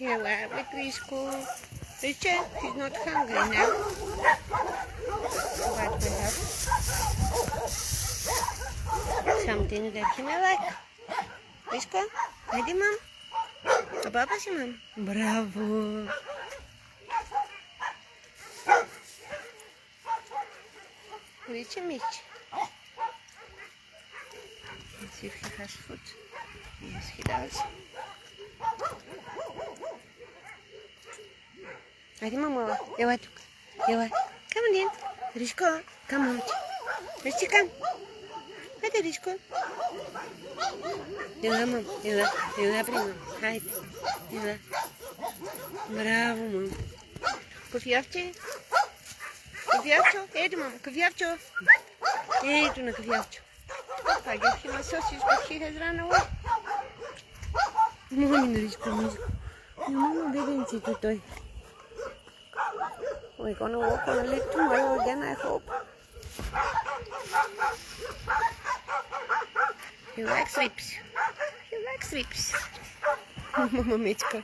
Here we are with Risco. Richard, he's not hungry now. But we have something that he may like. Risco, ready, Mom? Apa sih, Mom? Bravo. Richie Mitch. Let's see if he has food. Yes, he does. Ready, Mama? Давай тут. Давай. Come on in. Ричко, come on. Ричи, come. Хайде, Ричко. Ела, Мам. Ела, прямо. Хайде. Ела. Браво, Мам. Кофявче? Кофявчо? Ето, Мама, кофявчо. Ето на кофявчо. I gave him a sausage, but he has run away. Мамин, Ричко, Ричко. Мама, беденци той. We're gonna walk on a leg tomorrow again, I hope. He likes rips. He likes rips. Mama Mitchka.